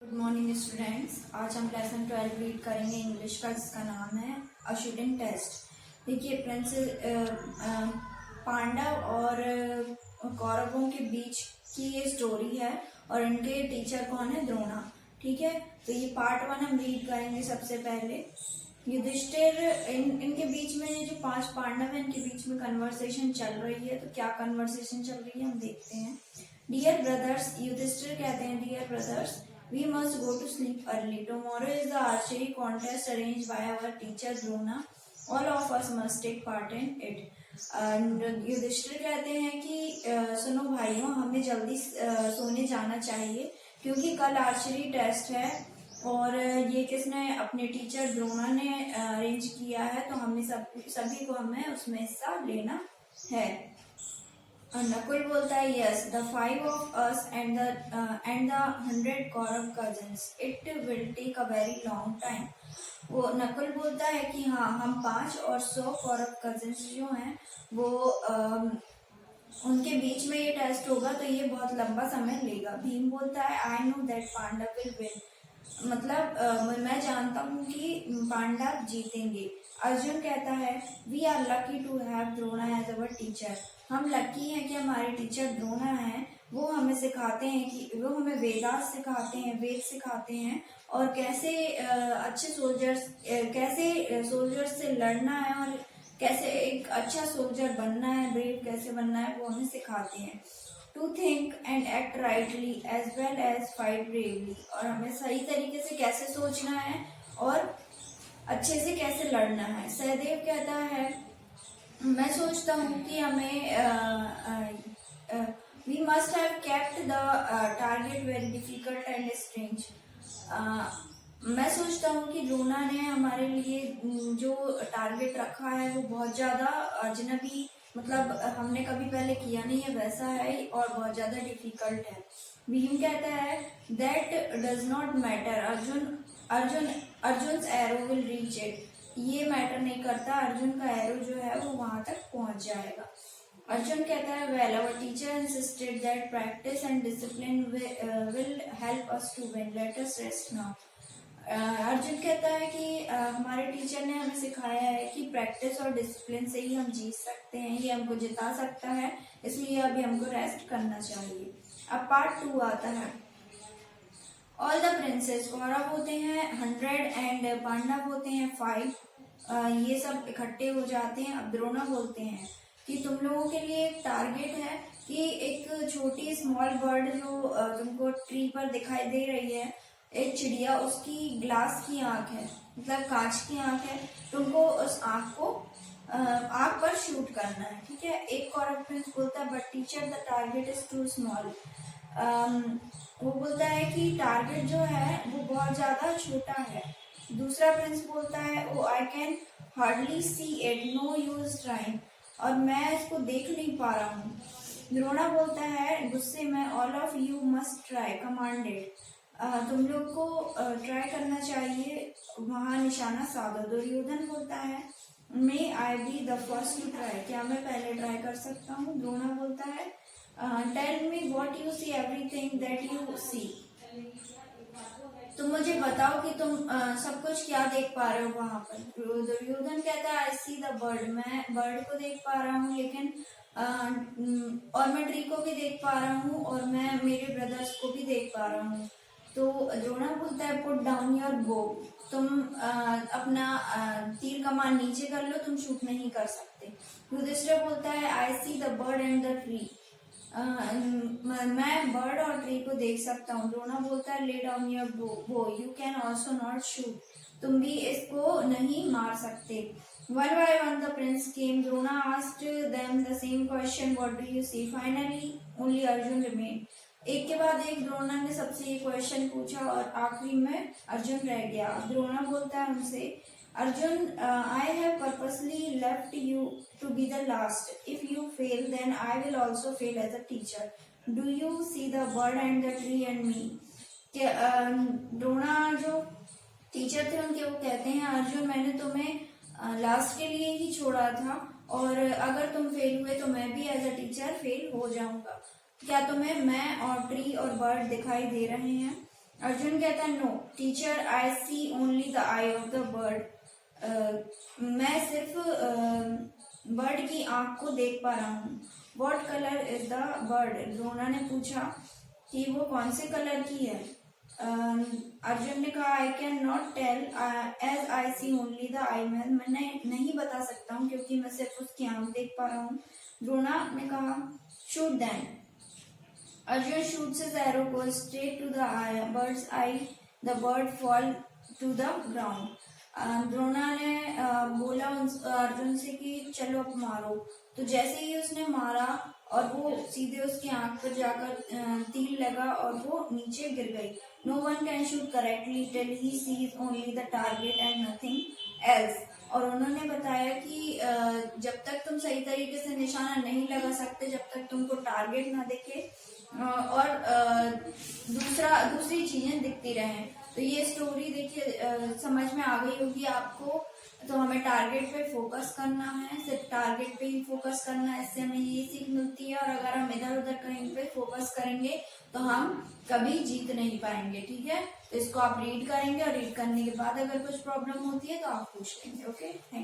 Good morning students. आज हम lesson 12 read करेंगे इंग्लिश का, जिसका नाम है अ शूटिंग टेस्ट। देखिए प्रिंस पांडव और कौरवों के बीच की ये स्टोरी है और इनके टीचर कौन है? द्रोणा। ठीक है, तो ये पार्ट 1 हम रीड करेंगे। सबसे पहले युधिष्ठिर, इनके बीच में ये जो 5 पांडव है इनके बीच में कन्वर्सेशन चल रही है। तो क्या कन्वर्सेशन चल रही है हम देखते हैं। डियर ब्रदर्स, युधिष्ठिर कहते हैं, dear brothers, we must go to sleep early. Tomorrow is the archery contest arranged by our teacher Drona. All of us must take part in it. Yudhishthir कहते हैं कि सुनो भाइयों, हमें जल्दी सोने जाना चाहिए क्योंकि कल आर्चरी टेस्ट है और ये किसने? अपने टीचर द्रोणा ने अरेंज किया है, तो हमें सभी को हमें उसमें हिस्सा लेना है। नकुल बोलता है, yes, the 5 of us and the 100 Kaurav cousins, it will take a very long time. वो नकुल बोलता है कि हाँ, हम 5 और 100 कौरव कजिन्स जो हैं वो उनके बीच में ये टेस्ट होगा, तो ये बहुत लंबा समय लेगा। भीम बोलता है, I know that Pandav will win, मतलब मैं जानता हूँ कि पांडव जीतेंगे। अर्जुन कहता है, we are lucky to have Drona as our teacher, हम लकी हैं कि हमारे टीचर द्रोणा हैं। वो हमें सिखाते हैं कि वो हमें वेदास सिखाते हैं, वेद सिखाते हैं और कैसे अच्छे सोल्जर्स से लड़ना है और कैसे एक अच्छा सोल्जर बनना है, ब्रेव कैसे बनना है, वो हमें सिखाते हैं। To think and act rightly as well as fight bravely, और हमें सही तरीके से कैसे सोचना है और अच्छे से कैसे लड़ना है। सहदेव कहता है, मैं सोचता हूँ कि हमें we must have kept the target very difficult and strange. मैं सोचता हूँ कि द्रोणा ने हमारे लिए जो टारगेट रखा है वो बहुत ज्यादा अजनबी, मतलब हमने कभी पहले किया नहीं है वैसा है और बहुत ज्यादा डिफिकल्ट है। भीम कहता है, that does not matter, Arjun arrow will reach it, ये मैटर नहीं करता, अर्जुन का एरो जो है वो वहां तक पहुंच जाएगा। अर्जुन कहता है, well our teacher insisted that practice and discipline will help us to win, let us rest now. Arjun कहता है कि हमारे टीचर ने हमें सिखाया है कि प्रैक्टिस और डिसिप्लिन से ही हम जीत सकते हैं, ये हमको जिता सकता है, इसलिए अभी हमको रेस्ट करना चाहिए। अब पार्ट 2 आता है। ऑल द प्रिंसेस, कौरव होते हैं 100 एंड पांडव होते हैं 5, ये सब इकट्ठे हो जाते हैं। अब द्रोणा बोलते हैं कि तुम लोगों के लिए एक टारगेट है कि एक छोटी स्मॉल बर्ड जो तुमको ट्री पर दिखाई दे रही है, एक चिड़िया, उसकी ग्लास की आंख है, मतलब कांच की आंख है, तुमको उस आंख पर शूट करना है। ठीक है, एक कौरव प्रिंस बोलता है, but teacher the target is too small, वो बोलता है कि टारगेट जो है वो बहुत ज्यादा छोटा है। दूसरा प्रिंस बोलता है, oh I can hardly see it, no use trying, और मैं इसको देख नहीं पा रहा हूँ। द्रोणा बोलता है गुस्से में, all of you must try, commanded, तुम लोग को ट्राई करना चाहिए, वहां निशाना साधो। दुर्योधन बोलता है, may I be the first to try, क्या मैं पहले ट्राई कर सकता हूँ? द्रोणा बोलता है, tell me what you see, everything that you see, तुम मुझे बताओ कि तुम सब कुछ क्या देख पा रहे हो वहां पर। दुर्योधन कहता है, आई सी द बर्ड, मैं बर्ड को देख पा रहा हूँ, लेकिन और मैं ट्री को भी देख पा रहा हूँ और मैं मेरे ब्रदर्स को भी देख पा रहा हूँ। तो द्रोणा बोलता है, पुट डाउन योर बो, तुम अपना तीर कमान नीचे कर लो, तुम शूट नहीं कर सकते। युधिष्ठिर बोलता है, I see the bird and the tree, मैं बर्ड और ट्री को देख सकता हूँ। द्रोणा बोलता है, lay down your bow, you can also not shoot, तुम भी इसको नहीं मार सकते। One by one the prince came. Drona asked them the same question, what do you see? Finally only Arjun remained. एक के बाद एक द्रोणा ने सबसे ये क्वेश्चन पूछा और आखिरी में अर्जुन रह गया। द्रोणा बोलता है उनसे, Arjun, I have purposely left you to be the last, if you fail then I will also fail as a teacher, do you see the bird and the tree and me. Drona जो टीचर थे उनके, वो कहते हैं, अर्जुन, मैंने तुम्हें last के लिए ही छोड़ा था और अगर तुम फेल हुए तो मैं भी एज अ टीचर फेल हो जाऊंगा। क्या तुम्हें मैं और ट्री और बर्ड दिखाई दे रहे हैं? अर्जुन कहता है no teacher I see only the eye of the bird, मैं सिर्फ बर्ड की आंख को देख पा रहा हूँ। What colour is the bird, Drona ने पूछा कि वो कौन से कलर की है। अर्जुन ने कहा I can not tell as I see only the eye, मैं नहीं बता सकता हूँ क्योंकि मैं सिर्फ उसकी आंख देख पा रहा हूँ। द्रोणा ने कहा shoot then. Arjun shoots his arrow, goes straight to the bird's eye. The bird fall to the ground. Drona ने बोला अर्जुन से कि चलो अब मारो, तो जैसे ही उसने मारा और वो सीधे उसकी आंख पर जाकर तीर लगा और वो नीचे गिर गई। No one can shoot correctly till he sees only the target and nothing else. और उन्होंने बताया कि जब तक तुम सही तरीके से निशाना नहीं लगा सकते, जब तक तुमको टारगेट ना दिखे और दूसरी चीजें दिखती रहे। तो ये स्टोरी देखिए समझ में आ गई होगी आपको। तो हमें टारगेट पे फोकस करना है, सिर्फ टारगेट पे ही फोकस करना है, इससे हमें ये सीख मिलती है। और अगर हम इधर उधर कहीं पे फोकस करेंगे तो हम कभी जीत नहीं पाएंगे, ठीक है। तो इसको आप रीड करेंगे और रीड करने के बाद अगर कुछ प्रॉब्लम होती है तो आप पूछ लेंगे। Okay, thank you.